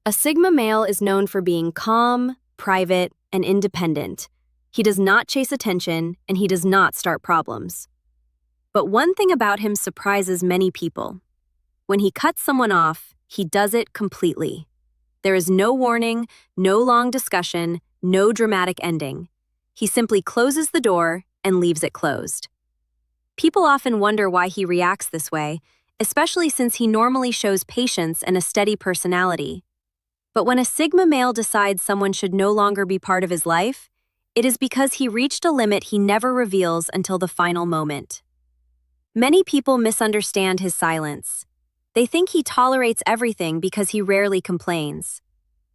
A Sigma male is known for being calm, private, and independent. He does not chase attention, and he does not start problems. But one thing about him surprises many people. When he cuts someone off, he does it completely. There is no warning, no long discussion, no dramatic ending. He simply closes the door and leaves it closed. People often wonder why he reacts this way, especially since he normally shows patience and a steady personality. But when a Sigma male decides someone should no longer be part of his life, it is because he reached a limit he never reveals until the final moment. Many people misunderstand his silence. They think he tolerates everything because he rarely complains.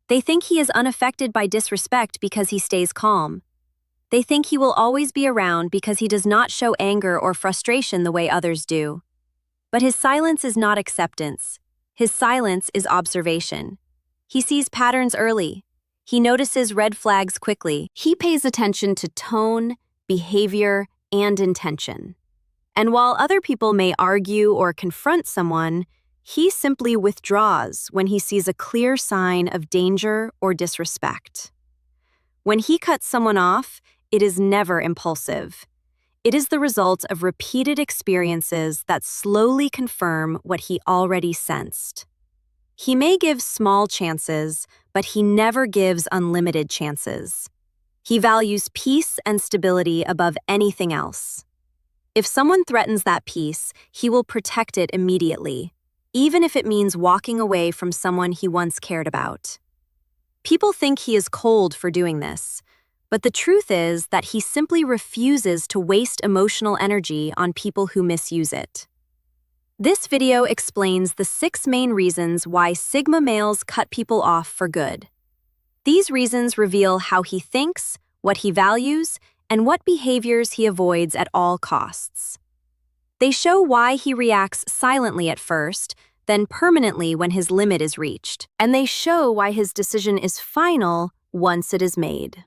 They think he is unaffected by disrespect because he stays calm. They think he will always be around because he does not show anger or frustration the way others do. But his silence is not acceptance. His silence is observation. He sees patterns early. He notices red flags quickly. He pays attention to tone, behavior, and intention. And while other people may argue or confront someone, he simply withdraws when he sees a clear sign of danger or disrespect. When he cuts someone off, it is never impulsive. It is the result of repeated experiences that slowly confirm what he already sensed. He may give small chances, but he never gives unlimited chances. He values peace and stability above anything else. If someone threatens that peace, he will protect it immediately, even if it means walking away from someone he once cared about. People think he is cold for doing this, but the truth is that he simply refuses to waste emotional energy on people who misuse it. This video explains the 6 main reasons why Sigma males cut people off for good. These reasons reveal how he thinks, what he values, and what behaviors he avoids at all costs. They show why he reacts silently at first, then permanently when his limit is reached, and they show why his decision is final once it is made.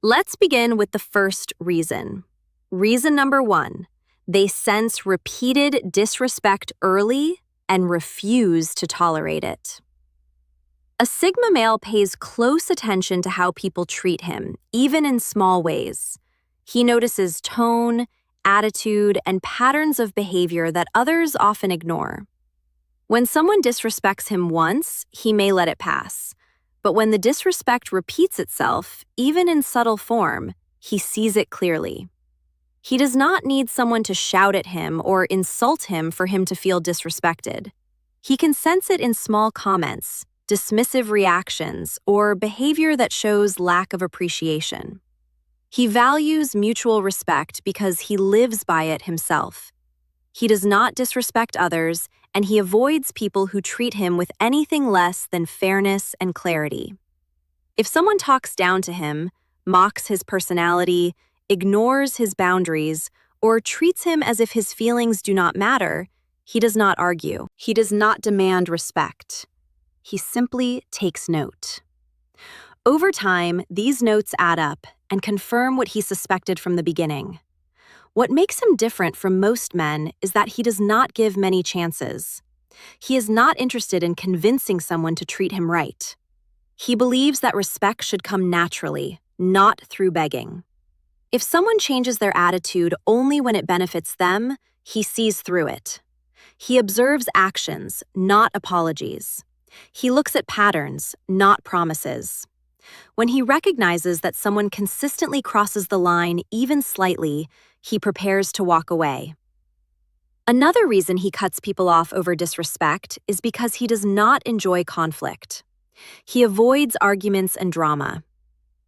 Let's begin with the first reason. Reason number 1. They sense repeated disrespect early and refuse to tolerate it. A Sigma male pays close attention to how people treat him, even in small ways. He notices tone, attitude, and patterns of behavior that others often ignore. When someone disrespects him once, he may let it pass. But when the disrespect repeats itself, even in subtle form, he sees it clearly. He does not need someone to shout at him or insult him for him to feel disrespected. He can sense it in small comments, dismissive reactions, or behavior that shows lack of appreciation. He values mutual respect because he lives by it himself. He does not disrespect others, and he avoids people who treat him with anything less than fairness and clarity. If someone talks down to him, mocks his personality, ignores his boundaries, or treats him as if his feelings do not matter, he does not argue. He does not demand respect. He simply takes note. Over time, these notes add up and confirm what he suspected from the beginning. What makes him different from most men is that he does not give many chances. He is not interested in convincing someone to treat him right. He believes that respect should come naturally, not through begging. If someone changes their attitude only when it benefits them, he sees through it. He observes actions, not apologies. He looks at patterns, not promises. When he recognizes that someone consistently crosses the line even slightly, he prepares to walk away. Another reason he cuts people off over disrespect is because he does not enjoy conflict. He avoids arguments and drama.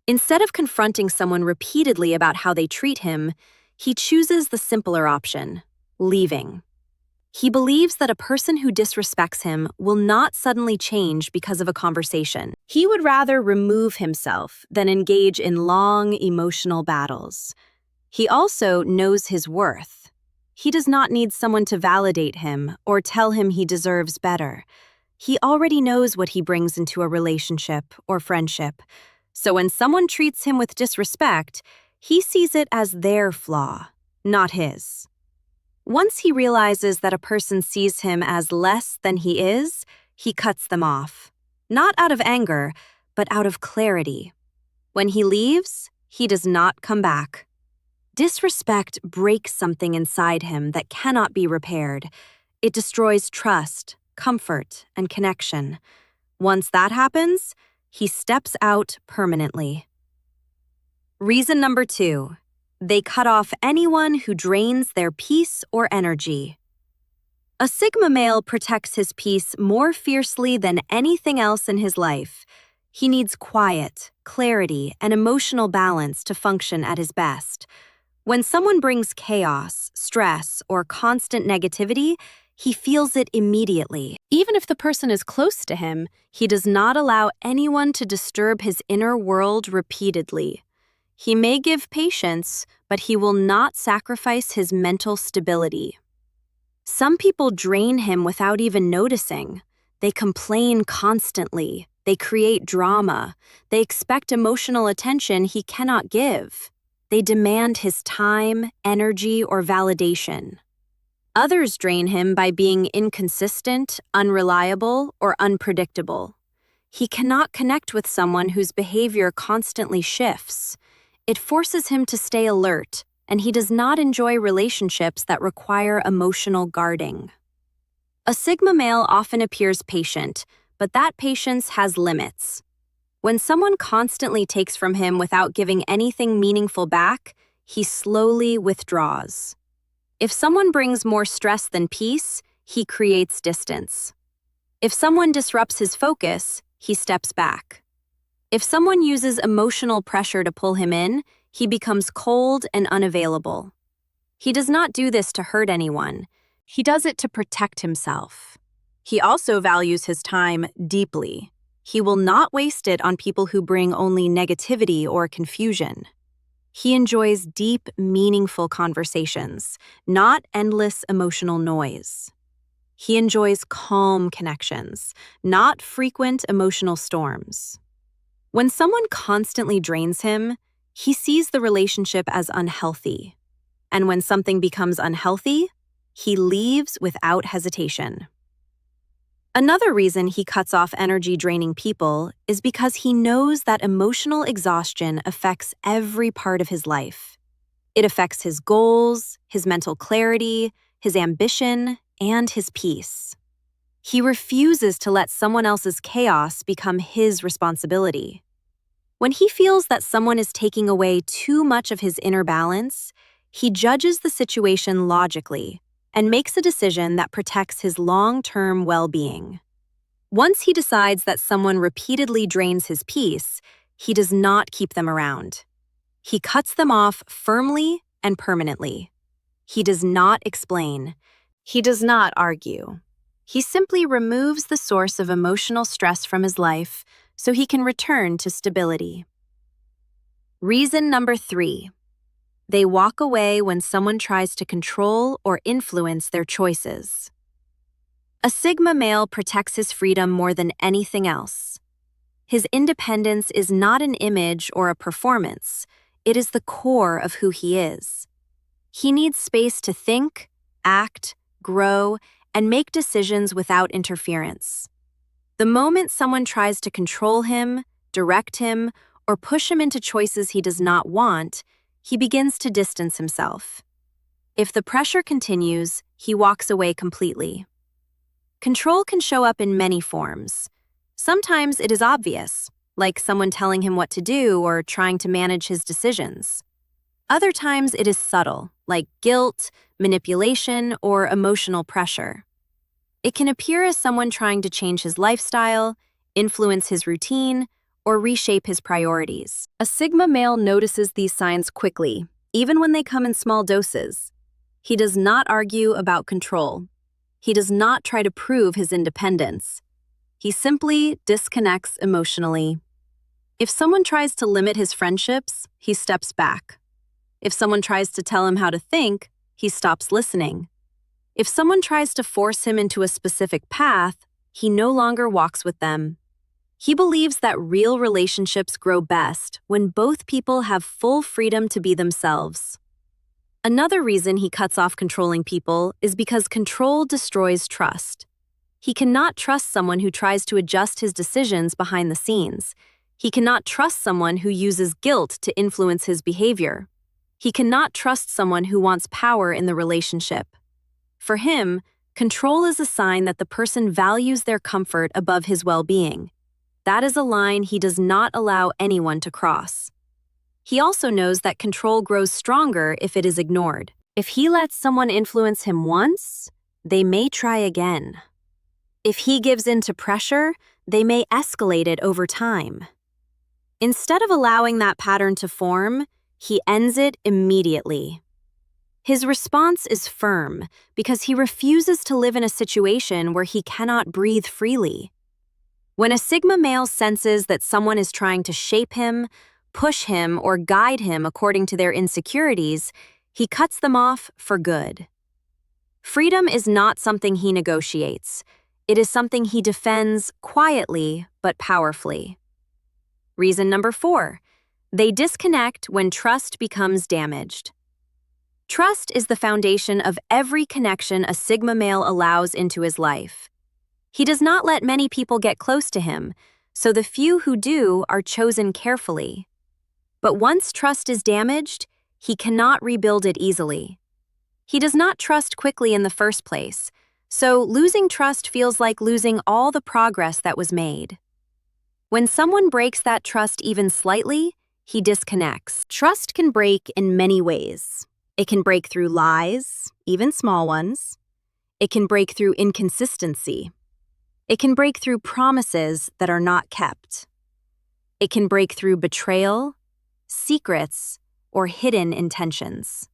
Instead of confronting someone repeatedly about how they treat him, he chooses the simpler option, leaving. He believes that a person who disrespects him will not suddenly change because of a conversation. He would rather remove himself than engage in long, emotional battles. He also knows his worth. He does not need someone to validate him or tell him he deserves better. He already knows what he brings into a relationship or friendship. So when someone treats him with disrespect, he sees it as their flaw, not his. Once he realizes that a person sees him as less than he is, he cuts them off. not out of anger, but out of clarity. When he leaves, he does not come back. Disrespect breaks something inside him that cannot be repaired. It destroys trust, comfort, and connection. Once that happens, he steps out permanently. Reason number 2, they cut off anyone who drains their peace or energy. A Sigma male protects his peace more fiercely than anything else in his life. He needs quiet, clarity, and emotional balance to function at his best. When someone brings chaos, stress, or constant negativity, he feels it immediately. Even if the person is close to him, he does not allow anyone to disturb his inner world repeatedly. He may give patience, but he will not sacrifice his mental stability. Some people drain him without even noticing. They complain constantly. They create drama. They expect emotional attention he cannot give. They demand his time, energy, or validation. Others drain him by being inconsistent, unreliable, or unpredictable. He cannot connect with someone whose behavior constantly shifts. It forces him to stay alert, and he does not enjoy relationships that require emotional guarding. A Sigma male often appears patient, but that patience has limits. When someone constantly takes from him without giving anything meaningful back, he slowly withdraws. If someone brings more stress than peace, he creates distance. If someone disrupts his focus, he steps back. If someone uses emotional pressure to pull him in, he becomes cold and unavailable. He does not do this to hurt anyone. He does it to protect himself. He also values his time deeply. He will not waste it on people who bring only negativity or confusion. He enjoys deep, meaningful conversations, not endless emotional noise. He enjoys calm connections, not frequent emotional storms. When someone constantly drains him, he sees the relationship as unhealthy. And when something becomes unhealthy, he leaves without hesitation. Another reason he cuts off energy-draining people is because he knows that emotional exhaustion affects every part of his life. It affects his goals, his mental clarity, his ambition, and his peace. He refuses to let someone else's chaos become his responsibility. When he feels that someone is taking away too much of his inner balance, he judges the situation logically and makes a decision that protects his long-term well-being. Once he decides that someone repeatedly drains his peace, he does not keep them around. He cuts them off firmly and permanently. He does not explain. He does not argue. He simply removes the source of emotional stress from his life so he can return to stability. Reason number 3. They walk away when someone tries to control or influence their choices. A Sigma male protects his freedom more than anything else. His independence is not an image or a performance. It is the core of who he is. He needs space to think, act, grow, and make decisions without interference. The moment someone tries to control him, direct him, or push him into choices he does not want, he begins to distance himself. If the pressure continues, he walks away completely. Control can show up in many forms. Sometimes it is obvious, like someone telling him what to do or trying to manage his decisions. Other times it is subtle, like guilt, manipulation, or emotional pressure. It can appear as someone trying to change his lifestyle, influence his routine, or reshape his priorities. A Sigma male notices these signs quickly, even when they come in small doses. He does not argue about control. He does not try to prove his independence. He simply disconnects emotionally. If someone tries to limit his friendships, he steps back. If someone tries to tell him how to think, he stops listening. If someone tries to force him into a specific path, he no longer walks with them. He believes that real relationships grow best when both people have full freedom to be themselves. Another reason he cuts off controlling people is because control destroys trust. He cannot trust someone who tries to adjust his decisions behind the scenes. He cannot trust someone who uses guilt to influence his behavior. He cannot trust someone who wants power in the relationship. For him, control is a sign that the person values their comfort above his well-being. That is a line he does not allow anyone to cross. He also knows that control grows stronger if it is ignored. If he lets someone influence him once, they may try again. If he gives in to pressure, they may escalate it over time. Instead of allowing that pattern to form, he ends it immediately. His response is firm because he refuses to live in a situation where he cannot breathe freely. When a Sigma male senses that someone is trying to shape him, push him, or guide him according to their insecurities, he cuts them off for good. Freedom is not something he negotiates. It is something he defends quietly but powerfully. Reason number 4, they disconnect when trust becomes damaged. Trust is the foundation of every connection a Sigma male allows into his life. He does not let many people get close to him, so the few who do are chosen carefully. But once trust is damaged, he cannot rebuild it easily. He does not trust quickly in the first place, so losing trust feels like losing all the progress that was made. When someone breaks that trust even slightly, he disconnects. Trust can break in many ways. It can break through lies, even small ones. It can break through inconsistency. It can break through promises that are not kept. It can break through betrayal, secrets, or hidden intentions.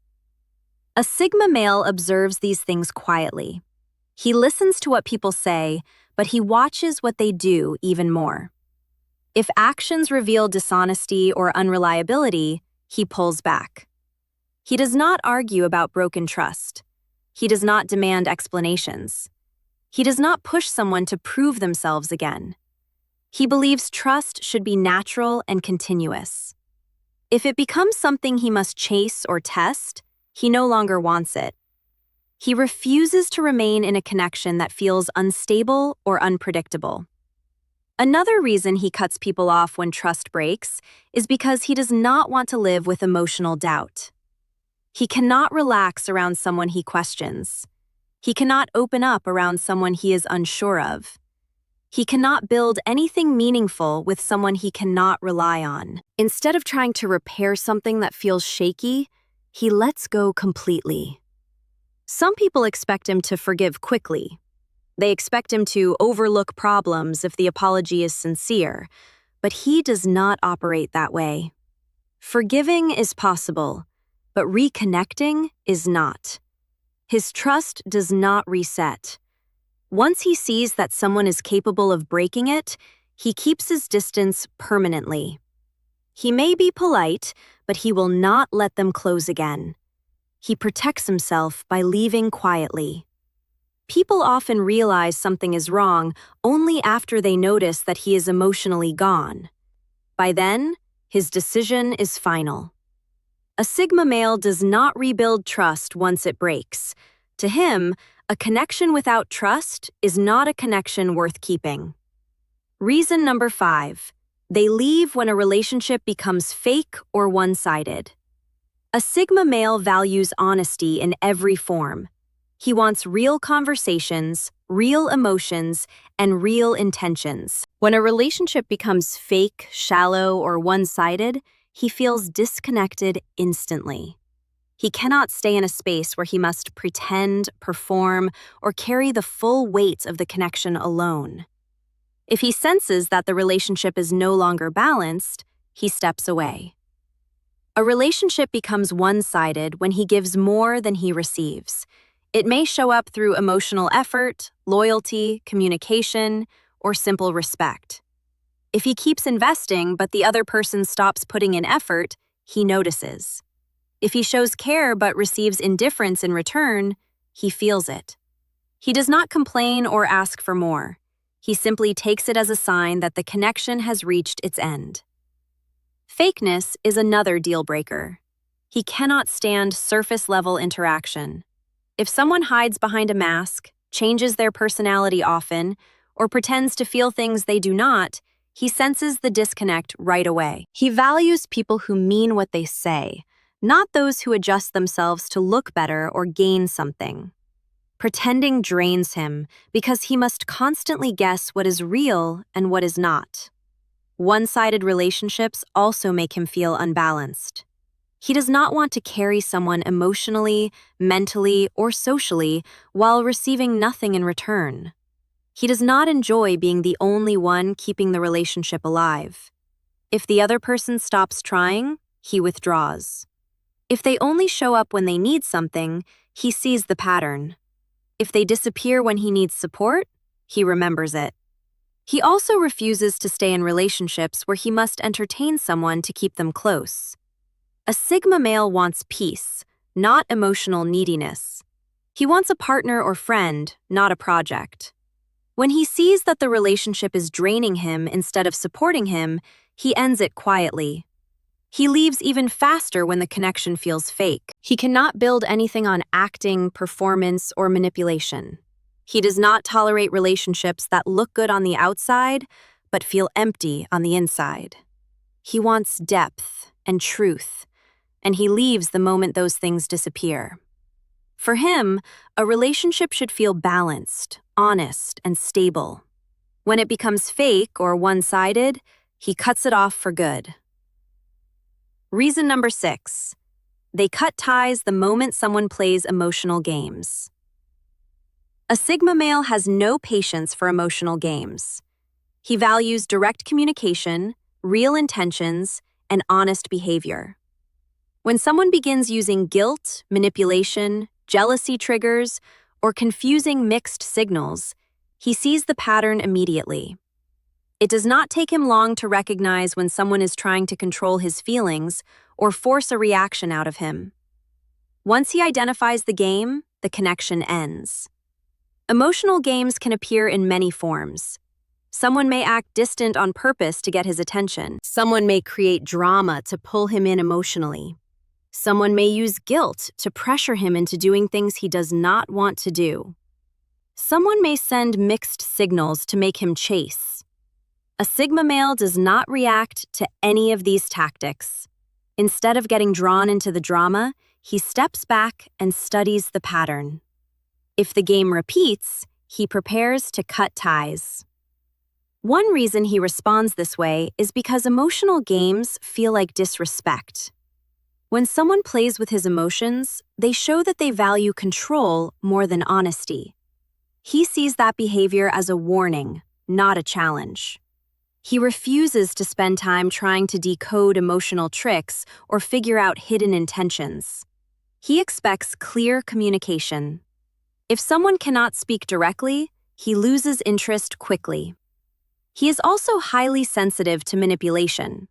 A Sigma male observes these things quietly. He listens to what people say, but he watches what they do even more. If actions reveal dishonesty or unreliability, he pulls back. He does not argue about broken trust. He does not demand explanations. He does not push someone to prove themselves again. He believes trust should be natural and continuous. If it becomes something he must chase or test, he no longer wants it. He refuses to remain in a connection that feels unstable or unpredictable. Another reason he cuts people off when trust breaks is because he does not want to live with emotional doubt. He cannot relax around someone he questions. He cannot open up around someone he is unsure of. He cannot build anything meaningful with someone he cannot rely on. Instead of trying to repair something that feels shaky, he lets go completely. Some people expect him to forgive quickly. They expect him to overlook problems if the apology is sincere, but he does not operate that way. Forgiving is possible, but reconnecting is not. His trust does not reset. Once he sees that someone is capable of breaking it, he keeps his distance permanently. He may be polite, but he will not let them close again. He protects himself by leaving quietly. People often realize something is wrong only after they notice that he is emotionally gone. By then, his decision is final. A Sigma male does not rebuild trust once it breaks. To him, a connection without trust is not a connection worth keeping. Reason number 5, they leave when a relationship becomes fake or one-sided. A Sigma male values honesty in every form. He wants real conversations, real emotions, and real intentions. When a relationship becomes fake, shallow, or one-sided, he feels disconnected instantly. He cannot stay in a space where he must pretend, perform, or carry the full weight of the connection alone. If he senses that the relationship is no longer balanced, he steps away. A relationship becomes one-sided when he gives more than he receives. It may show up through emotional effort, loyalty, communication, or simple respect. If he keeps investing but the other person stops putting in effort, he notices. If he shows care but receives indifference in return, he feels it. He does not complain or ask for more. He simply takes it as a sign that the connection has reached its end. Fakeness is another deal breaker. He cannot stand surface-level interaction. If someone hides behind a mask, changes their personality often, or pretends to feel things they do not, he senses the disconnect right away. He values people who mean what they say, not those who adjust themselves to look better or gain something. Pretending drains him because he must constantly guess what is real and what is not. One-sided relationships also make him feel unbalanced. He does not want to carry someone emotionally, mentally, or socially while receiving nothing in return. He does not enjoy being the only one keeping the relationship alive. If the other person stops trying, he withdraws. If they only show up when they need something, he sees the pattern. If they disappear when he needs support, he remembers it. He also refuses to stay in relationships where he must entertain someone to keep them close. A Sigma male wants peace, not emotional neediness. He wants a partner or friend, not a project. When he sees that the relationship is draining him instead of supporting him, he ends it quietly. He leaves even faster when the connection feels fake. He cannot build anything on acting, performance, or manipulation. He does not tolerate relationships that look good on the outside, but feel empty on the inside. He wants depth and truth, and he leaves the moment those things disappear. For him, a relationship should feel balanced, honest, and stable. When it becomes fake or one-sided, he cuts it off for good. Reason number 6. They cut ties the moment someone plays emotional games. A Sigma male has no patience for emotional games. He values direct communication, real intentions, and honest behavior. When someone begins using guilt, manipulation, jealousy triggers, or confusing mixed signals, he sees the pattern immediately. It does not take him long to recognize when someone is trying to control his feelings or force a reaction out of him. Once he identifies the game, the connection ends. Emotional games can appear in many forms. Someone may act distant on purpose to get his attention. Someone may create drama to pull him in emotionally. Someone may use guilt to pressure him into doing things he does not want to do. Someone may send mixed signals to make him chase. A Sigma male does not react to any of these tactics. Instead of getting drawn into the drama, he steps back and studies the pattern. If the game repeats, he prepares to cut ties. One reason he responds this way is because emotional games feel like disrespect. When someone plays with his emotions, they show that they value control more than honesty. He sees that behavior as a warning, not a challenge. He refuses to spend time trying to decode emotional tricks or figure out hidden intentions. He expects clear communication. If someone cannot speak directly, he loses interest quickly. He is also highly sensitive to manipulation.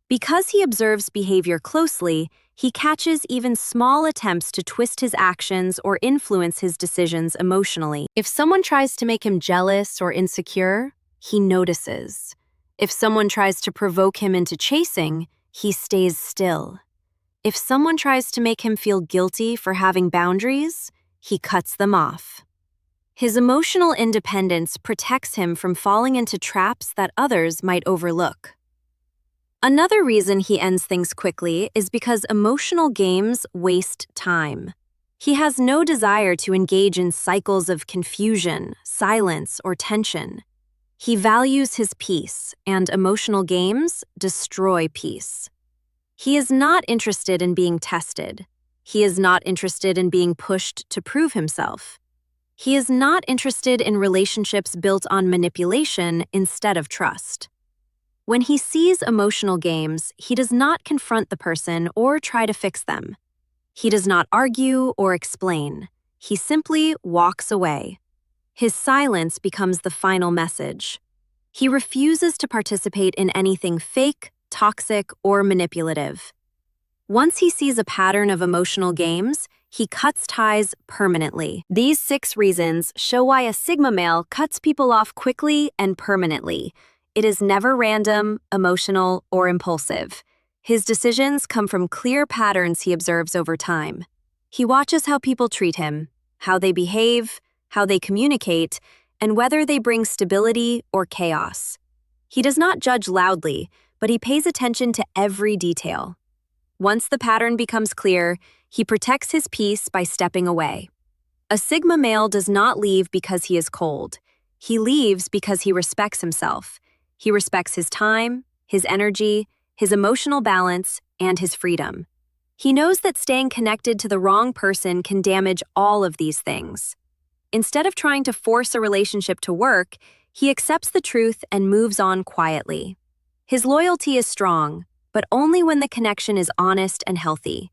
Because he observes behavior closely, he catches even small attempts to twist his actions or influence his decisions emotionally. If someone tries to make him jealous or insecure, he notices. If someone tries to provoke him into chasing, he stays still. If someone tries to make him feel guilty for having boundaries, he cuts them off. His emotional independence protects him from falling into traps that others might overlook. Another reason he ends things quickly is because emotional games waste time. He has no desire to engage in cycles of confusion, silence, or tension. He values his peace, and emotional games destroy peace. He is not interested in being tested. He is not interested in being pushed to prove himself. He is not interested in relationships built on manipulation instead of trust. When he sees emotional games, he does not confront the person or try to fix them. He does not argue or explain. He simply walks away. His silence becomes the final message. He refuses to participate in anything fake, toxic, or manipulative. Once he sees a pattern of emotional games, he cuts ties permanently. These 6 reasons show why a Sigma male cuts people off quickly and permanently. It is never random, emotional, or impulsive. His decisions come from clear patterns he observes over time. He watches how people treat him, how they behave, how they communicate, and whether they bring stability or chaos. He does not judge loudly, but he pays attention to every detail. Once the pattern becomes clear, he protects his peace by stepping away. A Sigma male does not leave because he is cold. He leaves because he respects himself. He respects his time, his energy, his emotional balance, and his freedom. He knows that staying connected to the wrong person can damage all of these things. Instead of trying to force a relationship to work, he accepts the truth and moves on quietly. His loyalty is strong, but only when the connection is honest and healthy.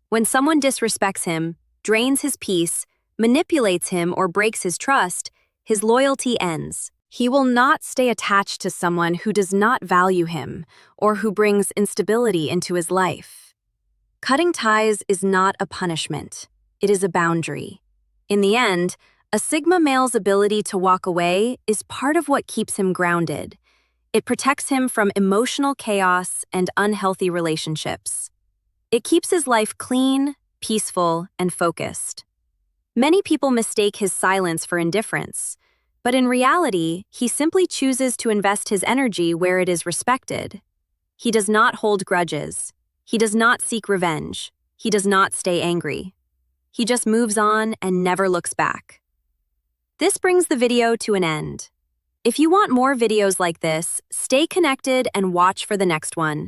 When someone disrespects him, drains his peace, manipulates him, or breaks his trust, his loyalty ends. He will not stay attached to someone who does not value him or who brings instability into his life. Cutting ties is not a punishment. It is a boundary. In the end, a Sigma male's ability to walk away is part of what keeps him grounded. It protects him from emotional chaos and unhealthy relationships. It keeps his life clean, peaceful, and focused. Many people mistake his silence for indifference, but in reality, he simply chooses to invest his energy where it is respected. He does not hold grudges. He does not seek revenge. He does not stay angry. He just moves on and never looks back. This brings the video to an end. If you want more videos like this, stay connected and watch for the next one.